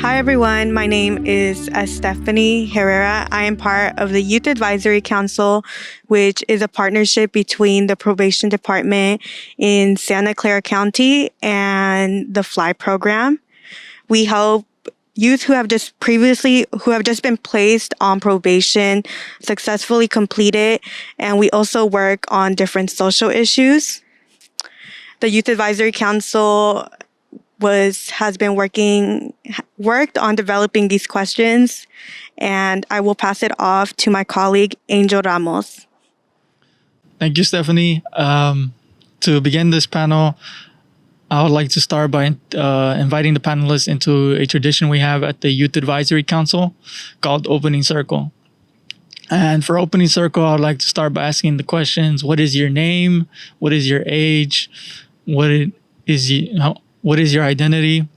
Hi everyone, my name is Estefani Herrera. I am part of the Youth Advisory Council, which is a partnership between the Probation Department in Santa Clara County and the FLY program. We help youth who have just been placed on probation successfully complete it, and we also work on different social issues. The Youth Advisory Council has been worked on developing these questions, and I will pass it off to my colleague Angel Ramos. Thank you, Stephanie. To begin this panel, I would like to start by inviting the panelists into a tradition we have at the Youth Advisory Council called Opening Circle. And for Opening Circle, I would like to start by asking the questions: what is your name? What is your age? What is your identity?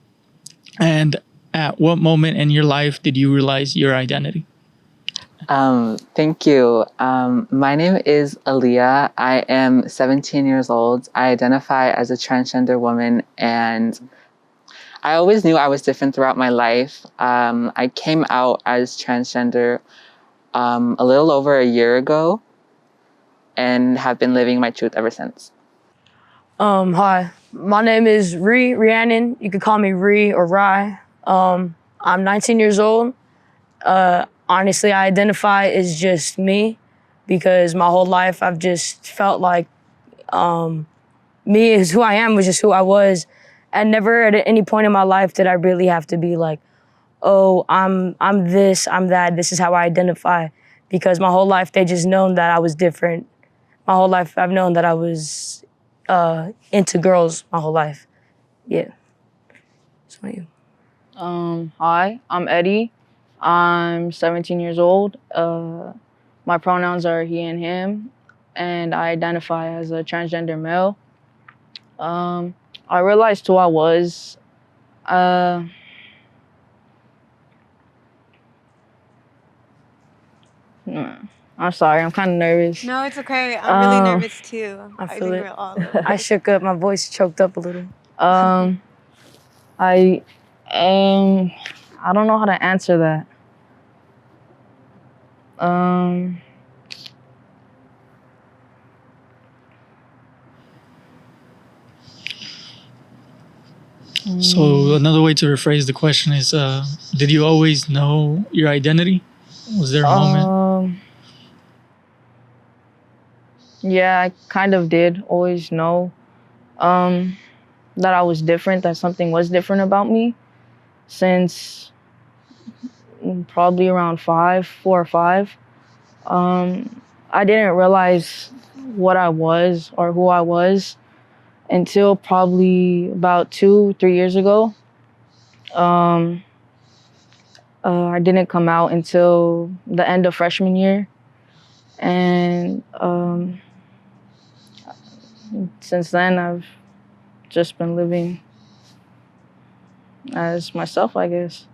And at what moment in your life did you realize your identity? Thank you. My name is Aliyah. I am 17 years old. I identify as a transgender woman, and I always knew I was different throughout my life. I came out as transgender a little over a year ago and have been living my truth ever since. Hi, my name is Rhiannon. You can call me Rhi or Rye. I'm 19 years old. Honestly, I identify as just me because my whole life I've just felt like me is who I am, was just who I was. And never at any point in my life did I really have to be like, oh, I'm this, I'm that, this is how I identify. Because my whole life they just known that I was different. My whole life I've known that I was into girls my whole life. Yeah. That's what you. Hi, I'm Eddie. I'm 17 years old. My pronouns are he and him, and I identify as a transgender male. I realized who I was. I'm sorry, I'm kind of nervous. No, it's okay. I'm really nervous too. I feel think it. we're all. I shook up, my voice choked up a little. I I don't know how to answer that. So another way to rephrase the question is, did you always know your identity? Was there a moment? Yeah, I kind of did always know that I was different, that something was different about me since probably around 4 or 5. I didn't realize what I was or who I was until probably about 2-3 years ago. I didn't come out until the end of freshman year. And since then, I've just been living as myself, I guess.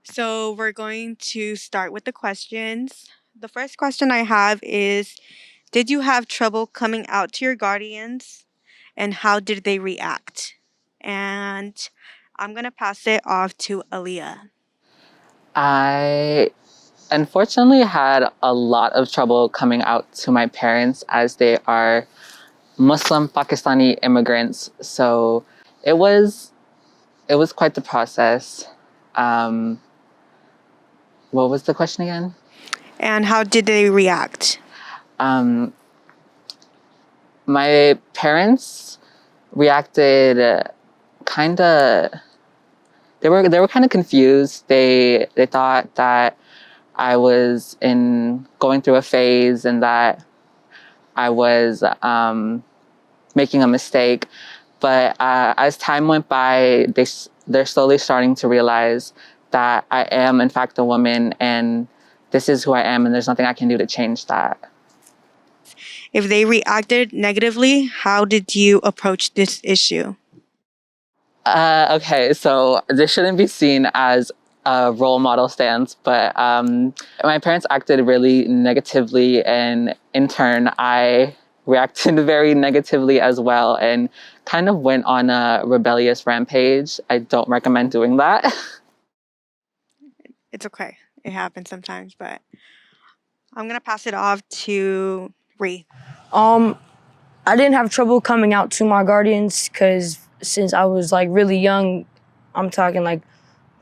So we're going to start with the questions. The first question I have is, did you have trouble coming out to your guardians, and how did they react? And I'm going to pass it off to Aliyah. I unfortunately had a lot of trouble coming out to my parents as they are Muslim Pakistani immigrants. So it was quite the process. What was the question again? And how did they react? My parents reacted kind of. They were kind of confused. They thought that I was going through a phase and that I was making a mistake. But as time went by, they're slowly starting to realize that I am in fact a woman and this is who I am and there's nothing I can do to change that. If they reacted negatively, how did you approach this issue? Okay, so this shouldn't be seen as a role model stance, but my parents acted really negatively, and in turn, I reacted very negatively as well and kind of went on a rebellious rampage. I don't recommend doing that. It's okay. It happens sometimes, but I'm gonna pass it off to Ree. I didn't have trouble coming out to my guardians because since I was like really young, I'm talking like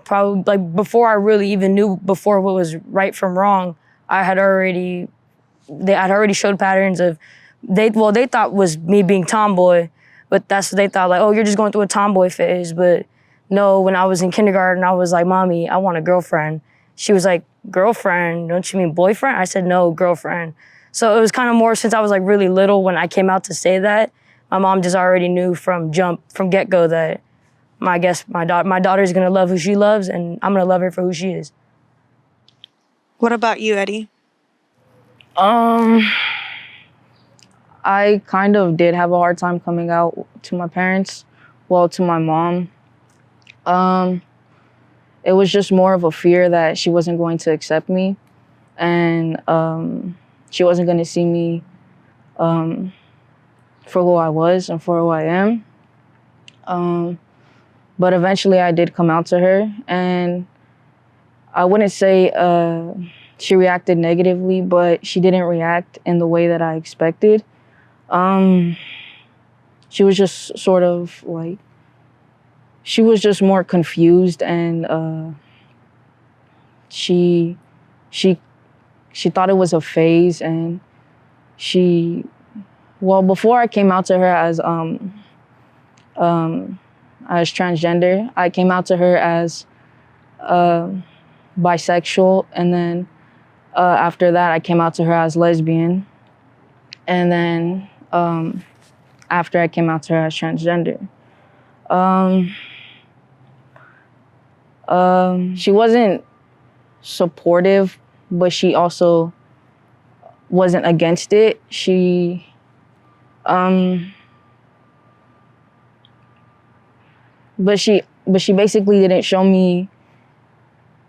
probably like before I really even knew before what was right from wrong, I had already showed patterns of they thought was me being tomboy, but that's what they thought, like, oh, you're just going through a tomboy phase. But no, when I was in kindergarten, I was like, Mommy, I want a girlfriend. She was like, girlfriend? Don't you mean boyfriend? I said, no, girlfriend. So it was kind of more since I was like really little when I came out to say that. My mom just already knew from get-go that my daughter's gonna love who she loves, and I'm gonna love her for who she is. What about you, Eddie? I kind of did have a hard time coming out to my parents, well, to my mom. It was just more of a fear that she wasn't going to accept me, and she wasn't going to see me for who I was and for who I am. But eventually I did come out to her, and I wouldn't say she reacted negatively, but she didn't react in the way that I expected. She was just sort of like, she was just more confused, and she thought it was a phase, and before I came out to her as transgender, I came out to her as bisexual, and then after that I came out to her as lesbian, and then after I came out to her as transgender. She wasn't supportive, but she also wasn't against it. But she basically didn't show me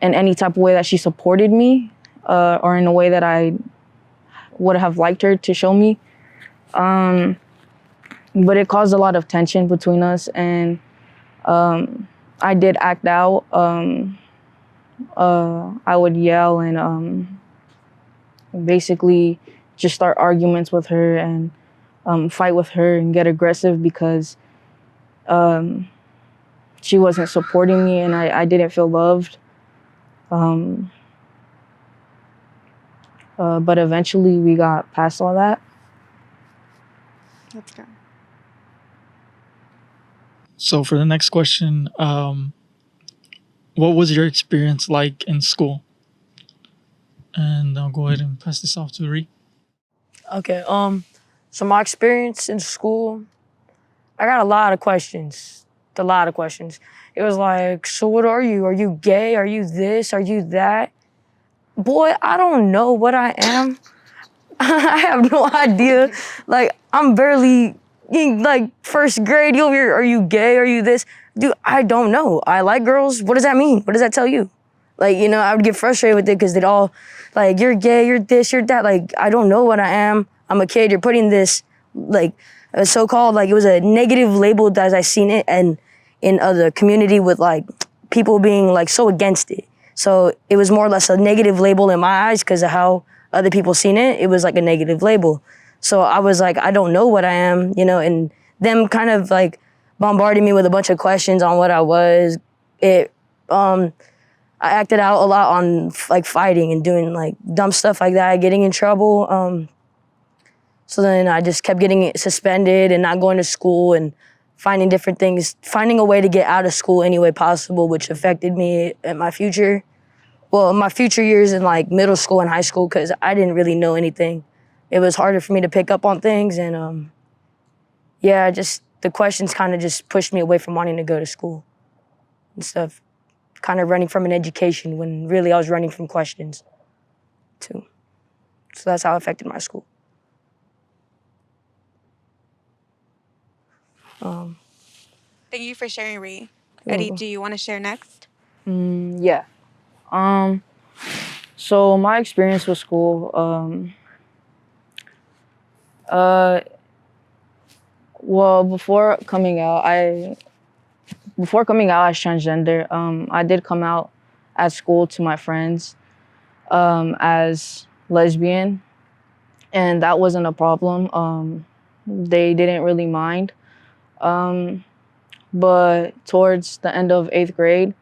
in any type of way that she supported me, or in a way that I would have liked her to show me. But it caused a lot of tension between us, and I did act out. I would yell and basically just start arguments with her and fight with her and get aggressive because she wasn't supporting me, and I didn't feel loved. But eventually we got past all that. That's good. So for the next question, what was your experience like in school? And I'll go ahead and pass this off to Ree. Okay, so my experience in school, I got a lot of questions. It was like, so what are you? Are you gay? Are you this? Are you that? Boy, I don't know what I am. I have no idea. Like, I'm barely in like first grade. You over here, are you gay? Are you this? Dude, I don't know. I like girls. What does that mean? What does that tell you? Like, you know, I would get frustrated with it because they'd all, like, you're gay, you're this, you're that. Like, I don't know what I am. I'm a kid. You're putting this, like, a so-called, like, it was a negative label as I seen it, and in the community with, like, people being, like, so against it. So it was more or less a negative label in my eyes because of how other people seen it. It was, like, a negative label. So I was like, I don't know what I am, you know, and them kind of, like, bombarding me with a bunch of questions on what I was. I acted out a lot on like fighting and doing like dumb stuff like that, getting in trouble. So then I just kept getting suspended and not going to school and finding different things, finding a way to get out of school any way possible, which affected me in my future. Well, my future years in like middle school and high school, because I didn't really know anything. It was harder for me to pick up on things, and yeah, just the questions kind of just pushed me away from wanting to go to school and stuff. Kind of running from an education when really I was running from questions too. So that's how it affected my school. Thank you for sharing, Ree. Eddie, do you want to share next? Yeah. So my experience with school, Uh, well, before coming out as transgender, I did come out at school to my friends as lesbian, and that wasn't a problem. They didn't really mind. But towards the end of 8th grade,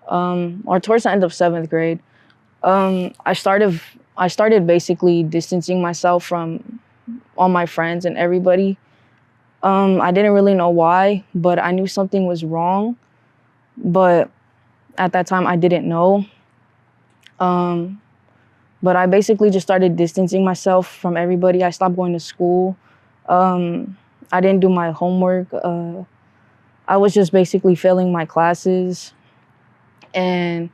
or towards the end of 7th grade, I started basically distancing myself from all my friends and everybody. I didn't really know why, but I knew something was wrong. But at that time, I didn't know. But I basically just started distancing myself from everybody. I stopped going to school. I didn't do my homework. I was just basically failing my classes. And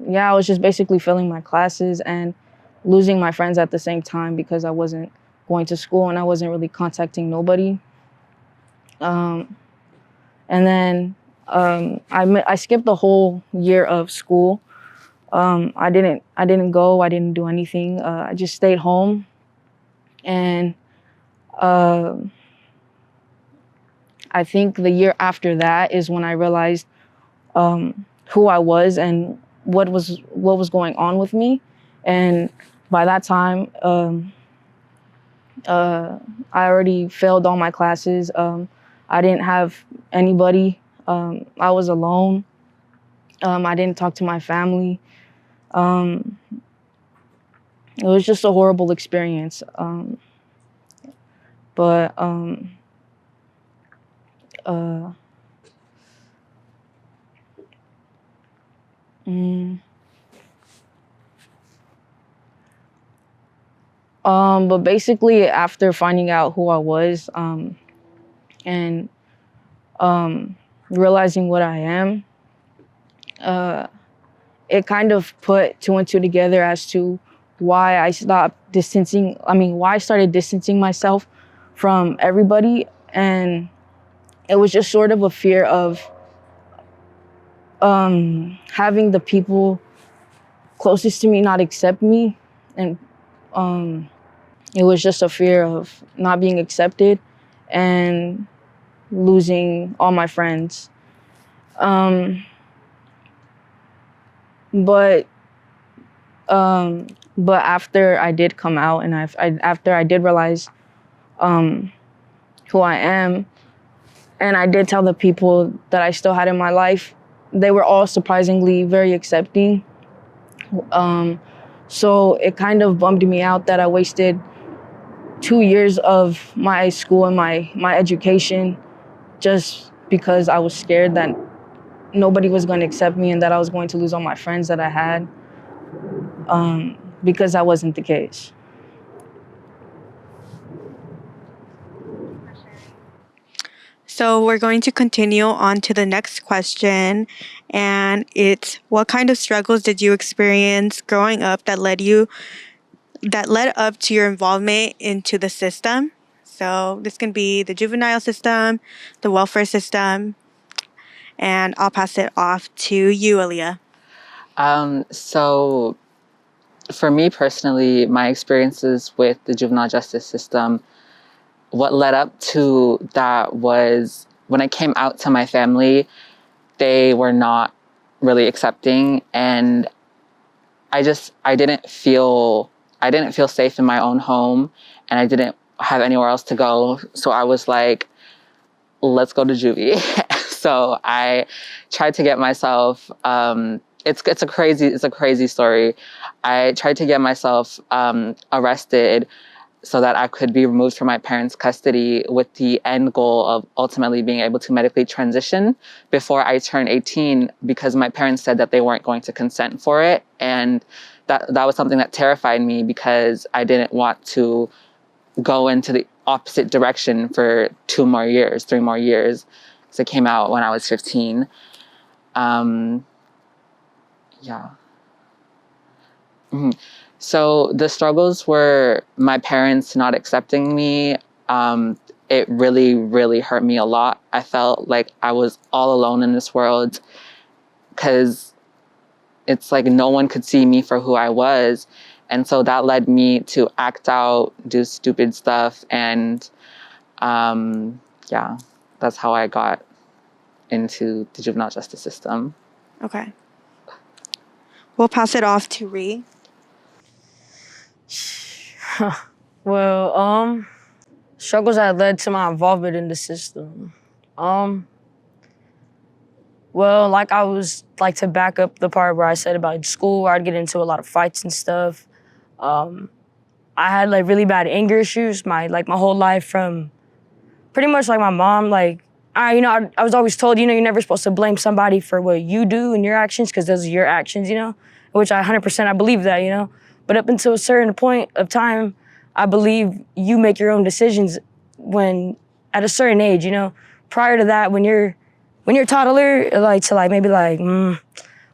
yeah, I was just basically failing my classes and losing my friends at the same time because I wasn't going to school and I wasn't really contacting nobody. And then I skipped the whole year of school. I didn't go. I didn't do anything. I just stayed home, and I think the year after that is when I realized who I was and what was going on with me. And by that time, I already failed all my classes. I didn't have anybody. I was alone. I didn't talk to my family. It was just a horrible experience. But but basically, after finding out who I was, and realizing what I am, it kind of put two and two together as to why I started distancing myself from everybody. And it was just sort of a fear of having the people closest to me not accept me. And it was just a fear of not being accepted and losing all my friends. But after I did come out and after I did realize who I am, and I did tell the people that I still had in my life, they were all surprisingly very accepting. So it kind of bummed me out that I wasted 2 years of my school and my education just because I was scared that nobody was going to accept me and that I was going to lose all my friends that I had, because that wasn't the case. So we're going to continue on to the next question, and it's what kind of struggles did you experience growing up that led up to your involvement into the system? So this can be the juvenile system, the welfare system, and I'll pass it off to you, Aliyah. So for me personally, my experiences with the juvenile justice system, what led up to that was when I came out to my family, they were not really accepting, and I didn't feel safe in my own home, and I didn't have anywhere else to go. So I was like, let's go to juvie. So I tried to get myself, it's a crazy story. I tried to get myself arrested so that I could be removed from my parents' custody with the end goal of ultimately being able to medically transition before I turned 18, because my parents said that they weren't going to consent for it. And that was something that terrified me, because I didn't want to go into the opposite direction for 3 more years. So it came out when I was 15. Yeah. Mm-hmm. So the struggles were my parents not accepting me. It really, really hurt me a lot. I felt like I was all alone in this world, because it's like no one could see me for who I was. And so that led me to act out, do stupid stuff. And yeah, that's how I got into the juvenile justice system. Okay. We'll pass it off to Rhi. Well, struggles that led to my involvement in the system. Well, like I was like to back up the part where I said about school, where I'd get into a lot of fights and stuff. I had like really bad anger issues my whole life, from pretty much like my mom. Like I was always told, you're never supposed to blame somebody for what you do and your actions, because those are your actions, which I 100% I believe that, But up until a certain point of time, I believe you make your own decisions when at a certain age, Prior to that, when you're a toddler, maybe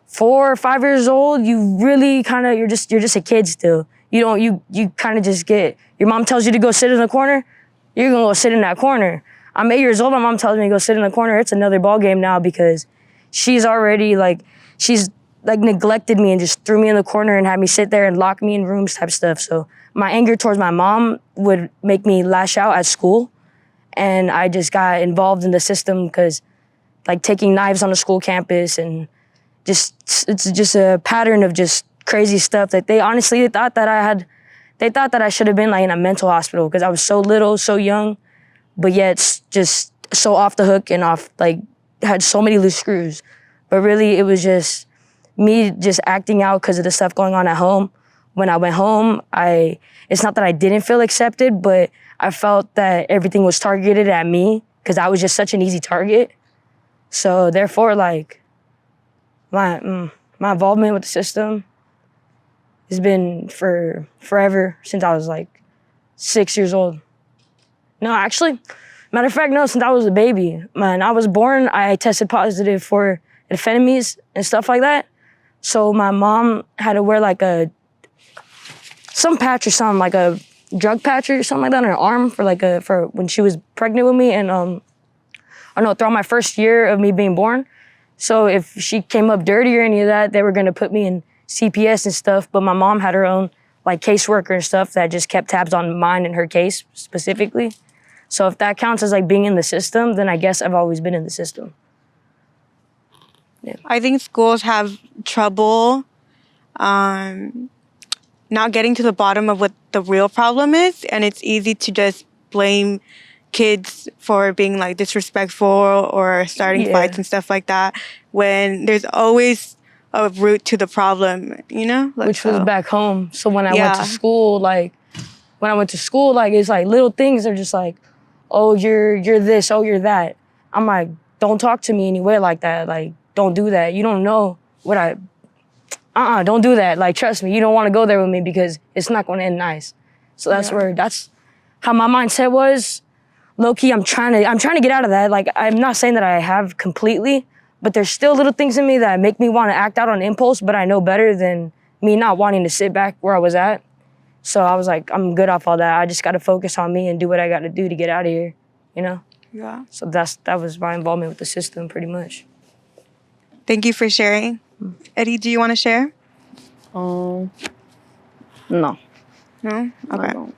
4 or 5 years old, you really kind of, you're just a kid still. You kind of just get, your mom tells you to go sit in the corner, you're gonna go sit in that corner. I'm 8 years old, my mom tells me to go sit in the corner. It's another ball game now, because she's already she's neglected me and just threw me in the corner and had me sit there and lock me in rooms type stuff. So my anger towards my mom would make me lash out at school. And I just got involved in the system because taking knives on the school campus, and it's just a pattern of just crazy stuff that they thought that I should have been in a mental hospital, because I was so little, so young, but yet just so off the hook and had so many loose screws. But really it was just me just acting out because of the stuff going on at home. When I went home, it's not that I didn't feel accepted, but I felt that everything was targeted at me because I was just such an easy target. So therefore, my involvement with the system has been for forever, since I was 6 years old. No, actually, matter of fact, no, since I was a baby. When I was born, I tested positive for amphetamines and stuff like that. So my mom had to wear some patch or something, like a drug patch or something like that on her arm for when she was pregnant with me, and throughout my first year of me being born. So if she came up dirty or any of that, they were gonna put me in CPS and stuff. But my mom had her own caseworker and stuff that just kept tabs on mine and her case specifically. So if that counts as being in the system, then I guess I've always been in the system. Yeah. I think schools have trouble not getting to the bottom of what the real problem is, and it's easy to just blame kids for being disrespectful or starting fights and stuff like that, when there's always a root to the problem, Which was back home. So when I went to school, it's little things are just oh, you're this, oh, you're that. I'm don't talk to me anyway like that. Don't do that. You don't know what don't do that. Trust me, you don't want to go there with me, because it's not going to end nice. So that's how my mindset was. Low key, I'm trying to get out of that. I'm not saying that I have completely, but there's still little things in me that make me want to act out on impulse, but I know better than me not wanting to sit back where I was at. So I was I'm good off all that. I just got to focus on me and do what I got to do to get out of here, Yeah. So that was my involvement with the system, pretty much. Thank you for sharing. Eddie, do you want to share? No. No? I Okay. don't.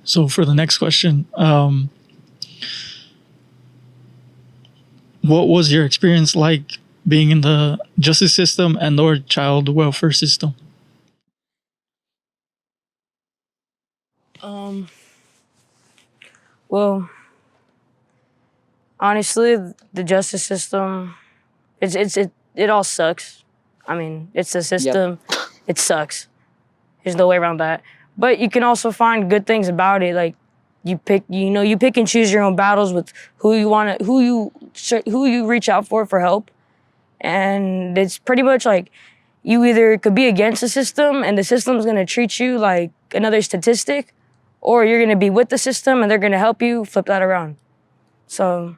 So for the next question, what was your experience like being in the justice system and or child welfare system? Well, honestly, the justice system, it all sucks. I mean, it's a system. Yep. It sucks. There's no way around that. But you can also find good things about it. You pick and choose your own battles with who you reach out for help. And it's pretty much you either could be against the system and the system's gonna treat you like another statistic, or you're gonna be with the system and they're gonna help you flip that around. So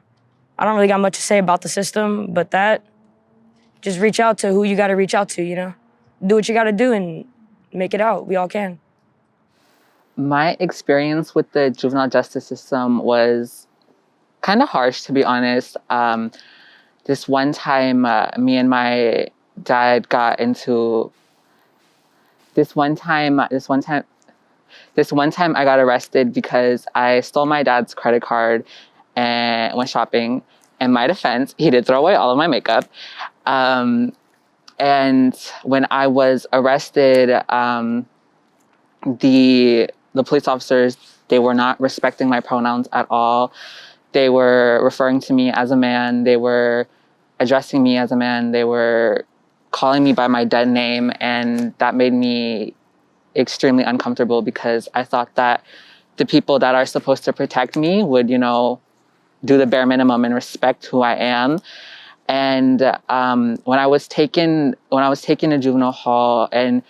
I don't really got much to say about the system, but just reach out to who you gotta reach out to, Do what you gotta do and make it out. We all can. My experience with the juvenile justice system was kind of harsh, to be honest. this one time, me and my dad got into this one time. This one time, I got arrested because I stole my dad's credit card and went shopping. In my defense, he did throw away all of my makeup. And when I was arrested, the police officers, they were not respecting my pronouns at all. They were referring to me as a man. They were addressing me as a man. They were calling me by my dead name, and that made me extremely uncomfortable because I thought that the people that are supposed to protect me would, do the bare minimum and respect who I am. And when I was taken to juvenile hall, and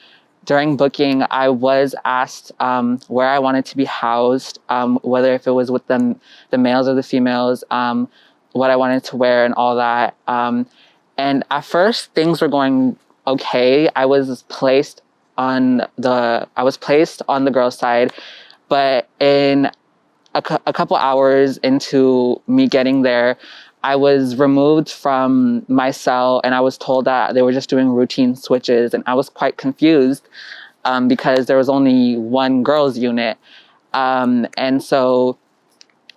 during booking, I was asked where I wanted to be housed, whether if it was with the males or the females, what I wanted to wear and all that. And at first, things were going okay. I was placed on the girls' side, but in a couple hours into me getting there, I was removed from my cell, and I was told that they were just doing routine switches, and I was quite confused because there was only one girls' unit, and so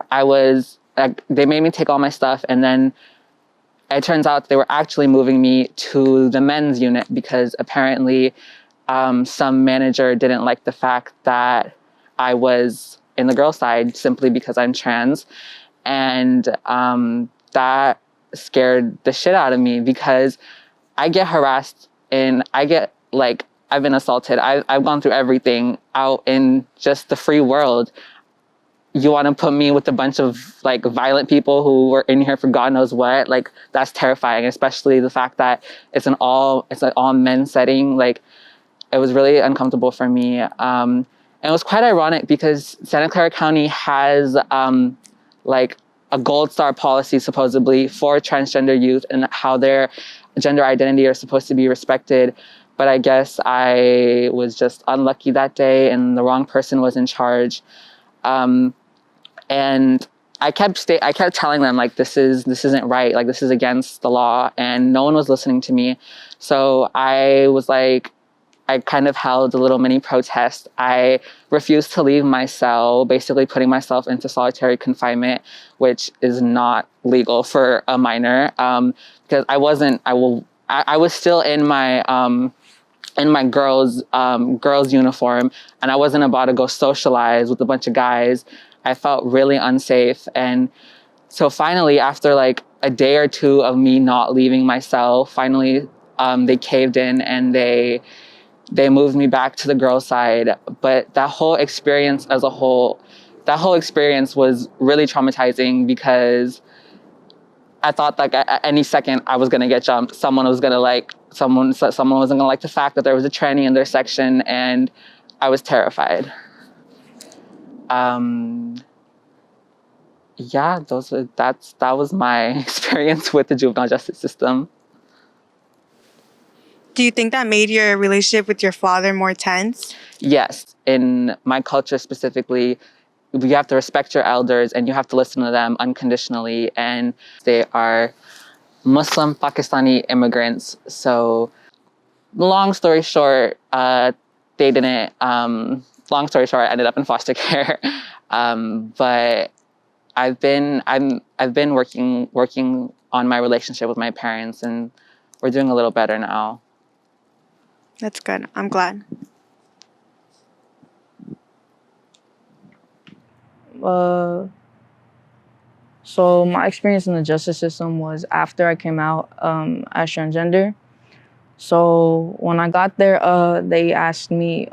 they made me take all my stuff, and then it turns out they were actually moving me to the men's unit because apparently some manager didn't like the fact that I was in the girl side simply because I'm trans. And that scared the shit out of me because I get harassed and I've been assaulted. I've gone through everything out in just the free world. You want to put me with a bunch of violent people who were in here for God knows what? That's terrifying, especially the fact that it's an all men setting. It was really uncomfortable for me. And it was quite ironic because Santa Clara County has a gold star policy supposedly for transgender youth and how their gender identity are supposed to be respected. But I guess I was just unlucky that day and the wrong person was in charge. And I kept telling them this isn't right, this is against the law, and no one was listening to me. So I kind of held a little mini protest. I refused to leave my cell, basically putting myself into solitary confinement, which is not legal for a minor, because I was still in my girls uniform, and I wasn't about to go socialize with a bunch of guys. I felt really unsafe. And so finally, after a day or two of me not leaving my cell, finally they caved in and they moved me back to the girls' side. But that whole experience was really traumatizing because I thought at any second I was gonna get jumped. Someone was gonna wasn't gonna like the fact that there was a tranny in their section, and I was terrified. Yeah, that was my experience with the juvenile justice system. Do you think that made your relationship with your father more tense? Yes, in my culture specifically, you have to respect your elders and you have to listen to them unconditionally. And they are Muslim Pakistani immigrants. So long story short, I ended up in foster care. But I've been working on my relationship with my parents, and we're doing a little better now. That's good. I'm glad. So my experience in the justice system was after I came out as transgender. So when I got there, they asked me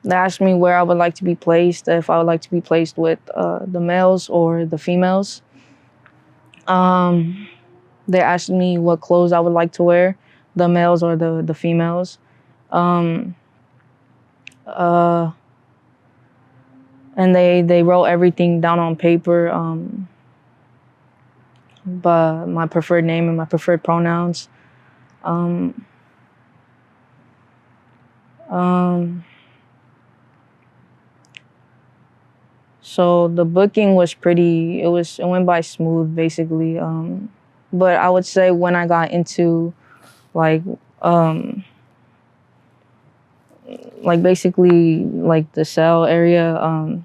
where I would like to be placed, if I would like to be placed with the males or the females. They asked me what clothes I would like to wear, the males or the females. And they wrote everything down on paper, but my preferred name and my preferred pronouns. So the booking was it went by smooth basically. But I would say when I got into like basically like the cell area,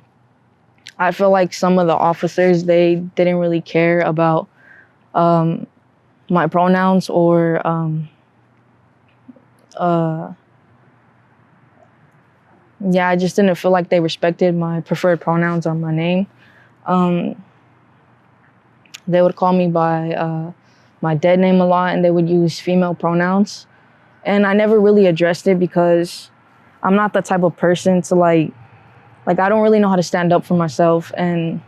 I feel like some of the officers, they didn't really care about my pronouns or yeah, I just didn't feel like they respected my preferred pronouns on my name. They would call me by my dead name a lot, and they would use female pronouns. And I never really addressed it because I'm not the type of person to like I don't really know how to stand up for myself and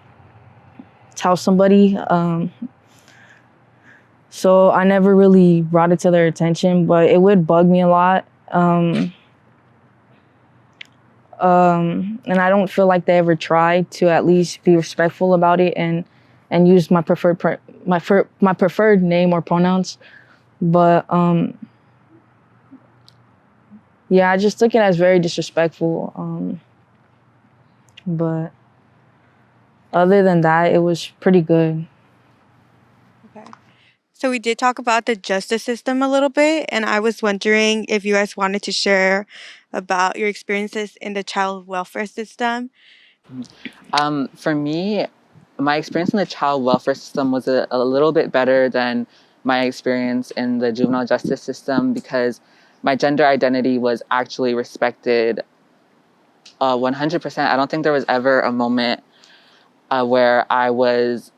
tell somebody. So I never really brought it to their attention, but it would bug me a lot. And I don't feel like they ever tried to at least be respectful about it and use my preferred name or pronouns. But yeah, I just took it as very disrespectful. But other than that, it was pretty good. Okay. So we did talk about the justice system a little bit, and I was wondering if you guys wanted to share about your experiences in the child welfare system. For me, my experience in the child welfare system was a little bit better than my experience in the juvenile justice system because my gender identity was actually respected 100%. I don't think there was ever a moment where I was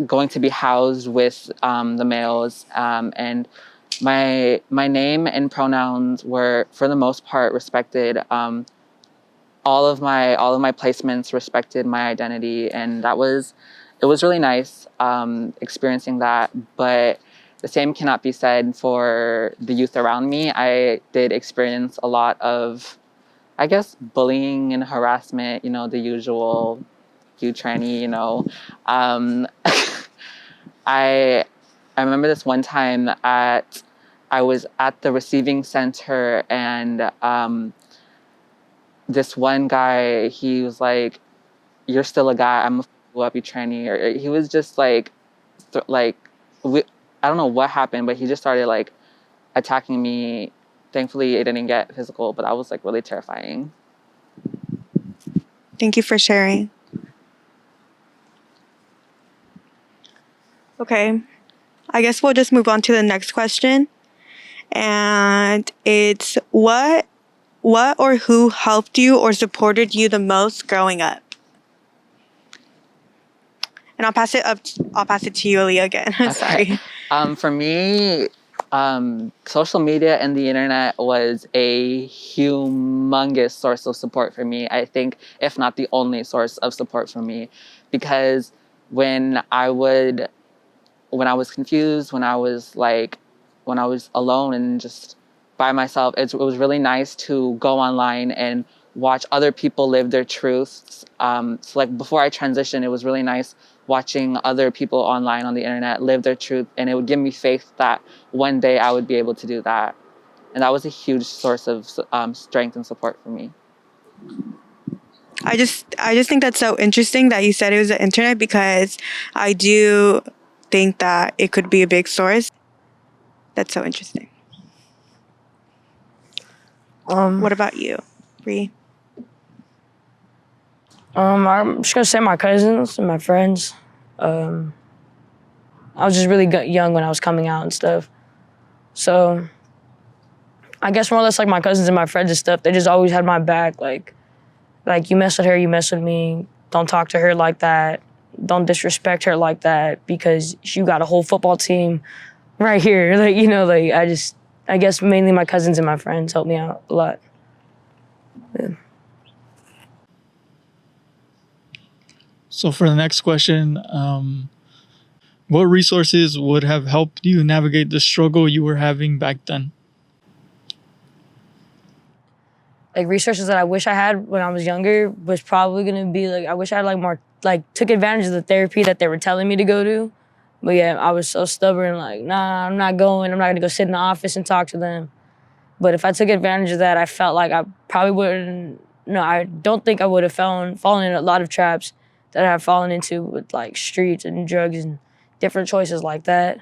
going to be housed with the males, and my name and pronouns were for the most part respected. All of my placements respected my identity, and it was really nice experiencing that. But the same cannot be said for the youth around me. I did experience a lot of, I guess, bullying and harassment, the usual, you tranny, I remember this one time I was at the receiving center, and this one guy, he was like, "You're still a guy. I'm gonna f you up, you tranny." Or he was just like, I don't know what happened, but he just started like attacking me. Thankfully, it didn't get physical, but that was like really terrifying. Thank you for sharing. Okay, I guess we'll just move on to the next question. And it's what or who helped you or supported you the most growing up? And I'll pass it to you, Aliyah, again. Sorry. For me, social media and the internet was a humongous source of support for me. I think, if not the only source of support for me, because when I was confused, when I was alone and just by myself, it was really nice to go online and watch other people live their truths. So like before I transitioned, it was really nice watching other people online on the internet live their truth, and it would give me faith that one day I would be able to do that. And that was a huge source of strength and support for me. I just think that's so interesting that you said it was the internet, because I do think that it could be a big source. That's so interesting. What about you, Bree? I'm just gonna say my cousins and my friends. I was just really young when I was coming out and stuff. So I guess more or less like my cousins and my friends and stuff, they just always had my back. Like you mess with her, you mess with me. Don't talk to her like that. Don't disrespect her like that, because you got a whole football team right here. I guess mainly my cousins and my friends helped me out a lot. Yeah. So for the next question, what resources would have helped you navigate the struggle you were having back then? Like resources that I wish I had when I was younger was probably gonna be like, I wish I had more, took advantage of the therapy that they were telling me to go to. But yeah, I was so stubborn, nah, I'm not going. I'm not gonna go sit in the office and talk to them. But if I took advantage of that, I felt like I probably wouldn't, no, I don't think I would have fallen in a lot of traps that I've fallen into with like streets and drugs and different choices like that.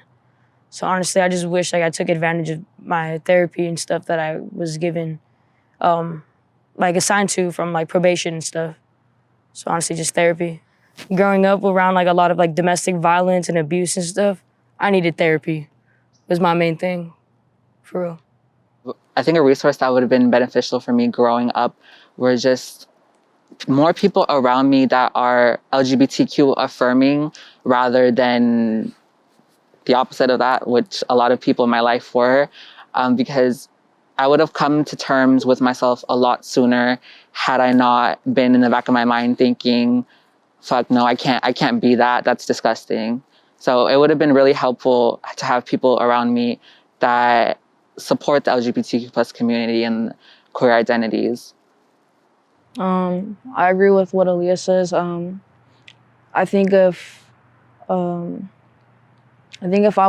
So honestly, I just wish like I took advantage of my therapy and stuff that I was given, like assigned to from like probation and stuff. So honestly, just therapy. Growing up around like a lot of like domestic violence and abuse and stuff, I needed therapy. Was my main thing, for real. I think a resource that would have been beneficial for me growing up were just more people around me that are LGBTQ affirming rather than the opposite of that, which a lot of people in my life were, because I would have come to terms with myself a lot sooner had I not been in the back of my mind thinking, fuck no, I can't be that. That's disgusting. So it would have been really helpful to have people around me that support the LGBTQ plus community and queer identities. I agree with what Aliyah says. I think if I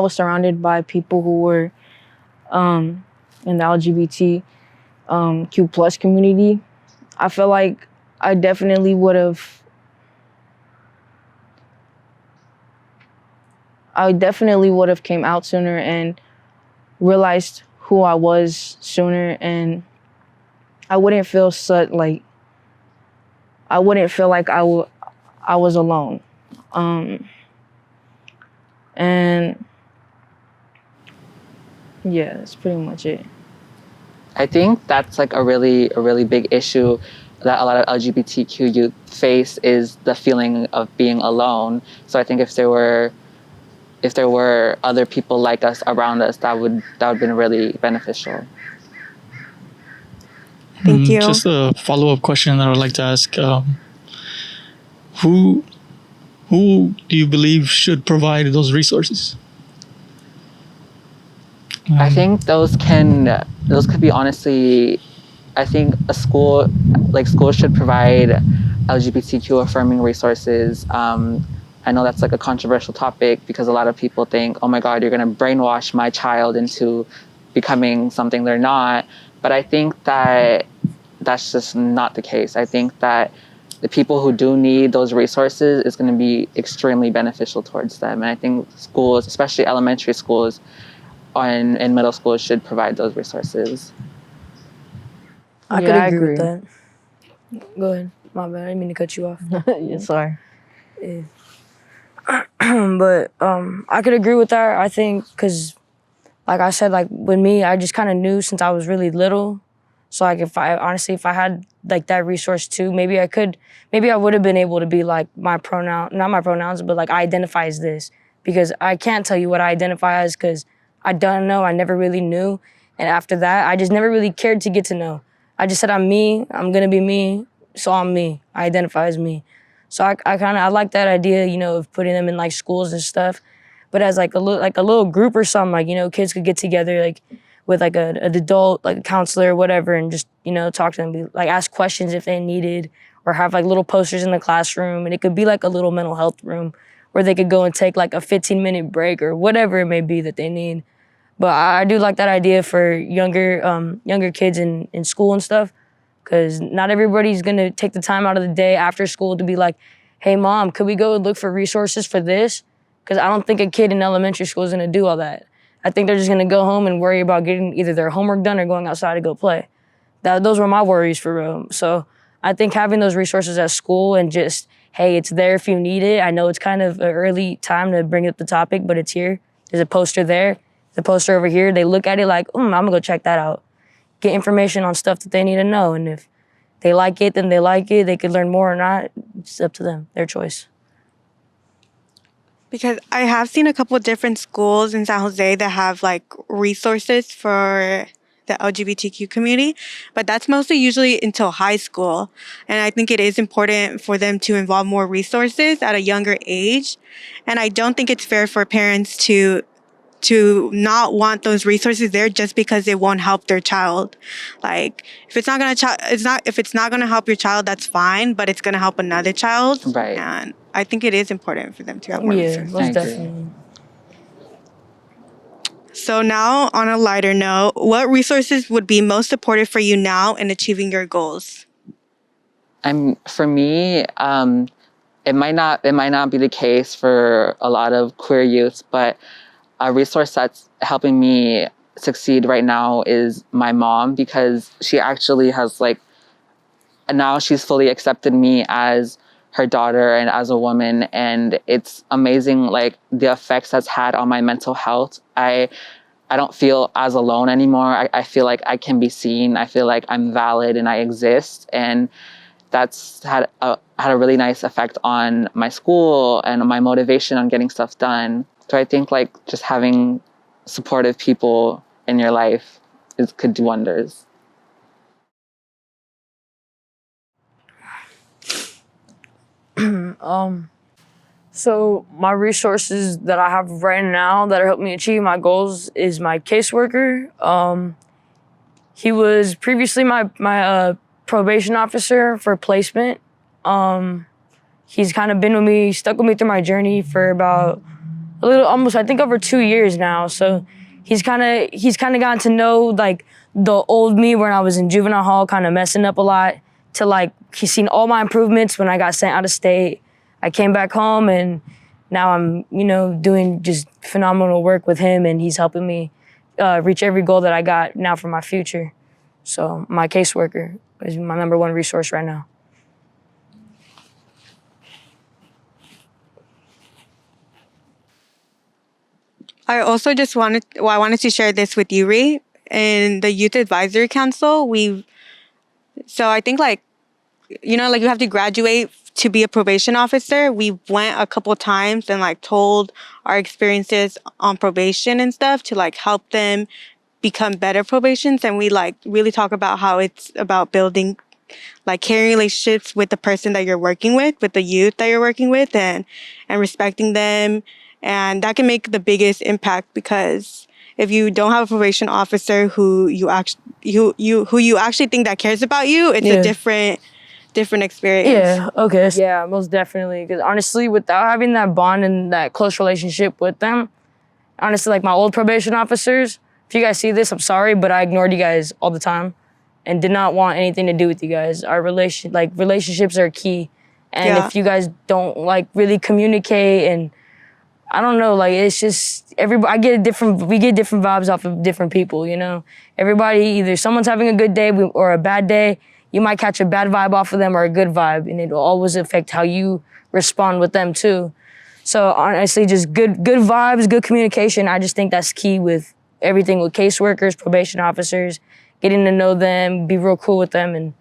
was surrounded by people who were in the LGBTQ plus community, I feel like I definitely would have came out sooner and realized who I was sooner, and I wouldn't feel like I was alone. And yeah, that's pretty much it. I think that's like a really big issue that a lot of LGBTQ youth face, is the feeling of being alone. So I think if there were other people like us around us, that would have been really beneficial. Thank you. Just a follow-up question that I would like to ask. Who do you believe should provide those resources? I think those could be, honestly, I think schools should provide LGBTQ affirming resources. I know that's like a controversial topic because a lot of people think, oh my God, you're going to brainwash my child into becoming something they're not. But I think that that's just not the case. I think that the people who do need those resources is going to be extremely beneficial towards them. And I think schools, especially elementary schools and middle schools, should provide those resources. I Yeah, could I agree with agree. that. Go ahead. My bad. I didn't mean to cut you off. Yeah, sorry. But I could agree with that. I think because, like I said, like with me, I just kind of knew since I was really little. So like if I had like that resource too, maybe I would have been able to be like not my pronouns, but like I identify as this, because I can't tell you what I identify as because I don't know. I never really knew. And after that, I just never really cared to get to know. I just said, I'm me. I'm going to be me. So I'm me. I identify as me. So I like that idea, of putting them in like schools and stuff. But as like a little group or something, like, kids could get together like with like an adult, like a counselor or whatever, and just, talk to them, like ask questions if they needed, or have like little posters in the classroom. And it could be like a little mental health room where they could go and take like a 15-minute break or whatever it may be that they need. But I do like that idea for younger kids in school and stuff, because not everybody's gonna take the time out of the day after school to be like, hey mom, could we go and look for resources for this? Because I don't think a kid in elementary school is gonna do all that. I think they're just gonna go home and worry about getting either their homework done or going outside to go play. Those were my worries for real. So I think having those resources at school and just, hey, it's there if you need it. I know it's kind of an early time to bring up the topic, but it's here. There's a poster there. The poster over here, they look at it like, I'm gonna go check that out. Get information on stuff that they need to know. And if they like it, then they like it. They could learn more or not. It's up to them, their choice. Because I have seen a couple of different schools in San Jose that have like resources for the LGBTQ community, but that's mostly usually until high school. And I think it is important for them to involve more resources at a younger age. And I don't think it's fair for parents to not want those resources there just because it won't help their child. Like if it's not gonna help your child, that's fine, but it's gonna help another child. Right. And I think it is important for them to have more Yeah, resources. most definitely. So now, on a lighter note, what resources would be most supportive for you now in achieving your goals? For me, it might not be the case for a lot of queer youth, but a resource that's helping me succeed right now is my mom, because she actually has like, now she's fully accepted me as her daughter and as a woman, and it's amazing like the effects that's had on my mental health. I don't feel as alone anymore. I feel like I can be seen. I feel like I'm valid and I exist, and that's had a really nice effect on my school and my motivation on getting stuff done. So I think like just having supportive people in your life could do wonders. So my resources that I have right now that are helping me achieve my goals is my caseworker. He was previously my probation officer for placement. He's kind of been with me, stuck with me through my journey for about I think over 2 years now. So he's kind of gotten to know like the old me when I was in juvenile hall, kind of messing up a lot, to like he's seen all my improvements when I got sent out of state. I came back home and now I'm, doing just phenomenal work with him, and he's helping me reach every goal that I got now for my future. So my caseworker is my number one resource right now. I also just I wanted to share this with you, Rhi. In the Youth Advisory Council, so I think like, like you have to graduate to be a probation officer. We went a couple times and like told our experiences on probation and stuff to like help them become better probations. And we like really talk about how it's about building like caring relationships with the person that you're working with the youth that you're working with, and respecting them. And that can make the biggest impact, because if you don't have a probation officer who you actually think that cares about you, it's a different experience. Yeah, okay. Yeah, most definitely. Because honestly, without having that bond and that close relationship with them, honestly, like my old probation officers, if you guys see this, I'm sorry, but I ignored you guys all the time and did not want anything to do with you guys. Our relationships are key. And if you guys don't like really communicate, and I don't know, like it's just we get different vibes off of different people, Everybody, either someone's having a good day or a bad day, you might catch a bad vibe off of them or a good vibe, and it'll always affect how you respond with them too. So honestly, just good vibes, good communication. I just think that's key with everything with caseworkers, probation officers, getting to know them, be real cool with them, and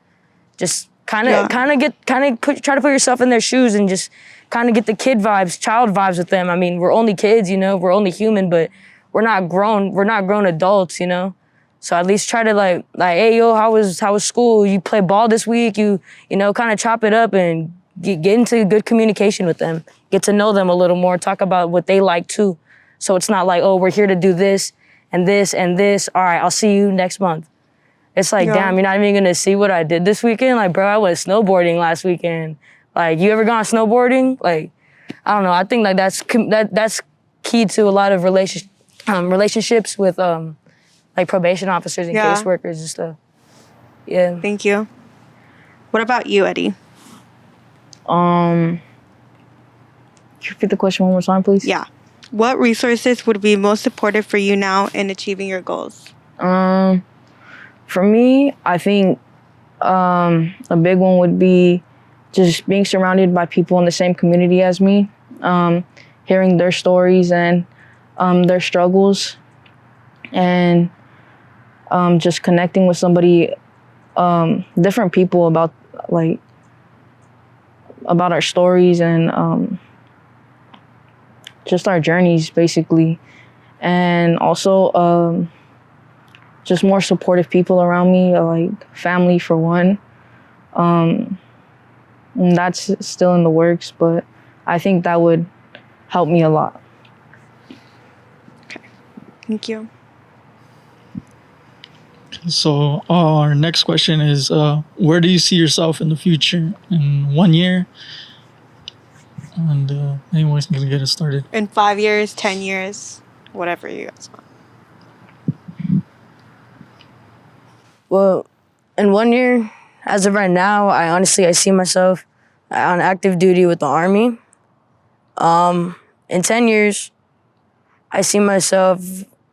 just try to put yourself in their shoes and just kind of get the child vibes with them. I mean, we're only kids, we're only human, but we're not grown adults, So at least try to like, hey, yo, how was school? You play ball this week? You kind of chop it up and get into good communication with them. Get to know them a little more. Talk about what they like too. So it's not like, oh, we're here to do this and this and this. All right, I'll see you next month. It's like, damn, you're not even gonna see what I did this weekend? Like, bro, I went snowboarding last weekend. Like, you ever gone snowboarding? Like, I don't know. I think like that's key to a lot of relationships with like probation officers and caseworkers and stuff. Yeah. Thank you. What about you, Eddie? Could you repeat the question one more time, please? Yeah. What resources would be most supportive for you now in achieving your goals? For me, I think a big one would be just being surrounded by people in the same community as me, hearing their stories and their struggles, and just connecting with somebody, different people about our stories and just our journeys, basically. And also just more supportive people around me, like family for one. And that's still in the works, but I think that would help me a lot. Okay, thank you. So our next question is, where do you see yourself in the future? In 1 year? And anyone's going to get us started. In 5 years, 10 years, whatever you guys want. Well, in 1 year, as of right now, I see myself on active duty with the Army. In 10 years, I see myself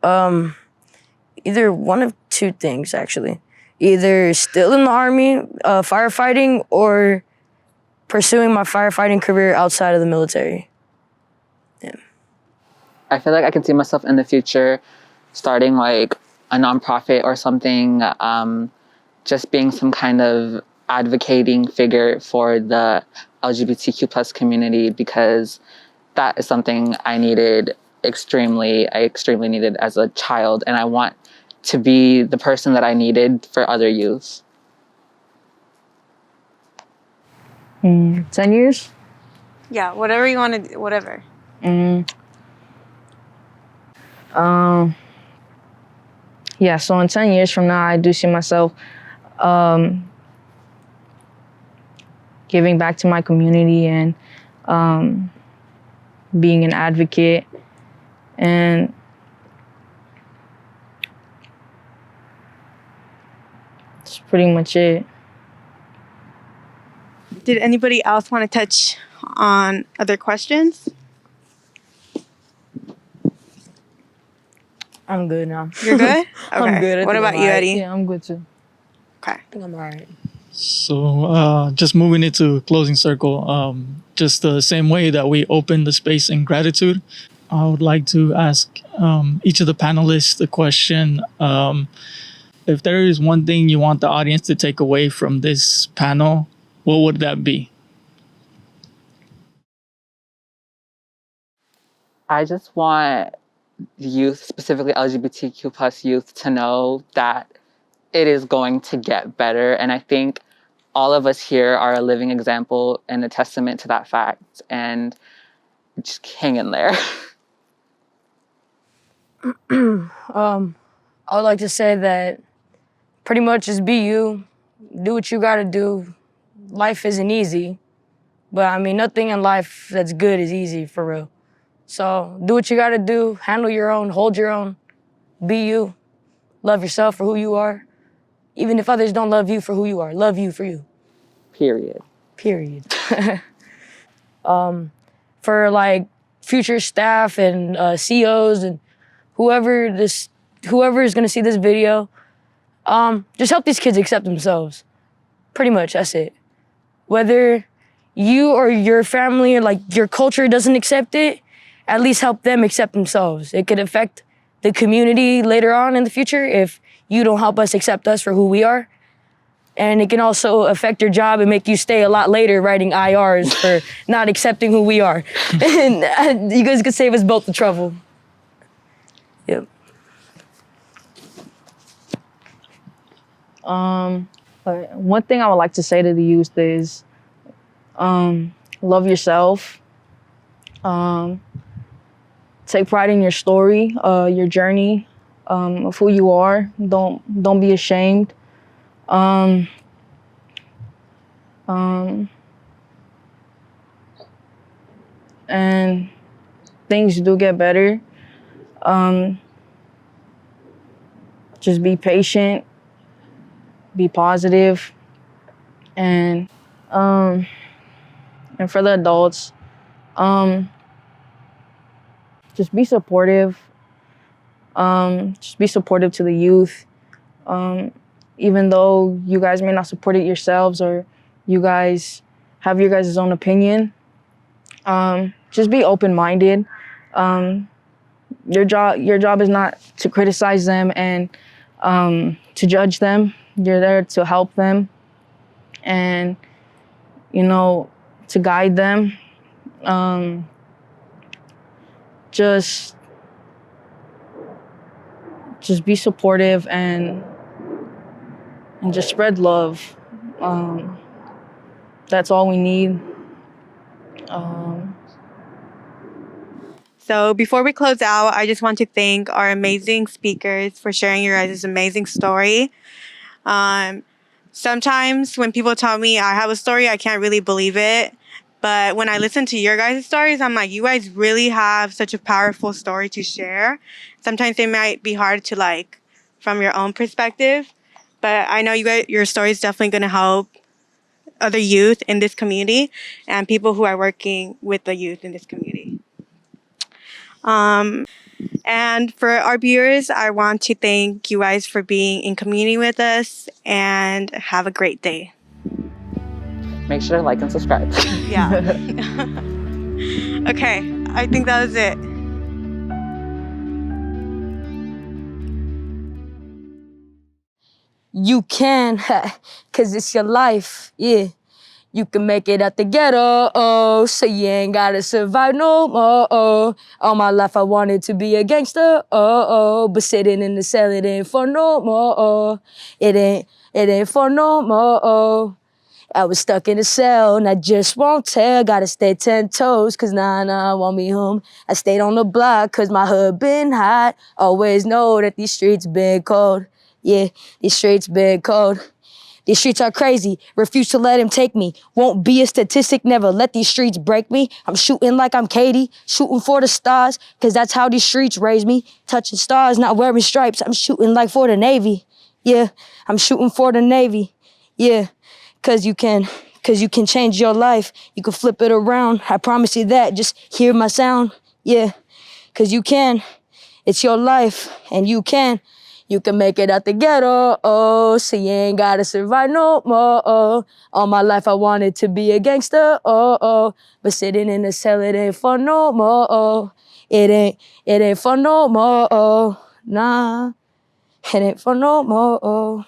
either one of two things, actually. Either still in the Army, firefighting, or pursuing my firefighting career outside of the military. Yeah. I feel like I can see myself in the future starting like a nonprofit or something, just being some kind of advocating figure for the LGBTQ plus community, because that is something I extremely needed as a child, and I want to be the person that I needed for other youth. 10 years? Yeah, whatever you want to do, whatever. Yeah, so in 10 years from now, I do see myself giving back to my community and being an advocate, and that's pretty much it. Did anybody else want to touch on other questions? I'm good now. You're good? Okay. I'm good. I What think about I'm you, alright. Eddie? Yeah, I'm good too. Okay. I think I'm all right. So just moving into closing circle, just the same way that we open the space in gratitude, I would like to ask each of the panelists the question, if there is one thing you want the audience to take away from this panel, what would that be? I just want youth, specifically LGBTQ plus youth, to know that it is going to get better. And I think all of us here are a living example and a testament to that fact. And just hang in there. I would like to say that pretty much just be you, do what you gotta do. Life isn't easy, but I mean, nothing in life that's good is easy, for real. So do what you gotta do, handle your own, hold your own, be you, love yourself for who you are. Even if others don't love you for who you are, love you for you. Period. Period. For like future staff and CEOs and whoever is gonna see this video, just help these kids accept themselves. Pretty much, that's it. Whether you or your family or like your culture doesn't accept it, at least help them accept themselves. It could affect the community later on in the future if you don't help us accept us for who we are. And it can also affect your job and make you stay a lot later writing IRs for not accepting who we are. And you guys could save us both the trouble. Yep. But one thing I would like to say to the youth is love yourself. Take pride in your story, your journey, of who you are. Don't be ashamed. And things do get better. Just be patient, be positive, and for the adults, just be supportive. Just be supportive to the youth. Even though you guys may not support it yourselves or you guys have your guys' own opinion, just be open-minded. Your job is not to criticize them and to judge them. You're there to help them and, to guide them. Just be supportive and just spread love. That's all we need. So before we close out, I just want to thank our amazing speakers for sharing your guys' amazing story. Sometimes when people tell me I have a story, I can't really believe it. But when I listen to your guys' stories, I'm like, you guys really have such a powerful story to share. Sometimes they might be hard to like from your own perspective, but I know your story is definitely going to help other youth in this community and people who are working with the youth in this community. And for our viewers, I want to thank you guys for being in community with us, and have a great day. Make sure to like and subscribe. Yeah. Okay, I think that was it. You can, cause it's your life, yeah. You can make it out the ghetto, oh, so you ain't gotta survive no more, oh. All my life I wanted to be a gangster, oh, but sitting in the cell, it ain't for no more, oh. It ain't for no more, oh. I was stuck in a cell and I just won't tell. Gotta stay 10 toes, cause nah, want me home. I stayed on the block, cause my hood been hot. Always know that these streets been cold. Yeah, these streets been cold. These streets are crazy, refuse to let him take me. Won't be a statistic, never let these streets break me. I'm shooting like I'm Katie, shooting for the stars, cause that's how these streets raised me. Touching stars, not wearing stripes, I'm shooting like for the Navy. Yeah, I'm shooting for the Navy. Yeah, cause you can change your life. You can flip it around, I promise you that, just hear my sound. Yeah, cause you can, it's your life, and you can make it out the ghetto, oh, so you ain't gotta survive no more, oh. All my life I wanted to be a gangster, oh, but sitting in the cell, it ain't for no more, oh. It ain't for no more, oh, nah. It ain't for no more, oh.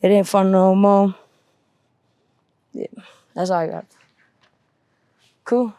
It ain't for no more. Yeah, that's all I got. Cool.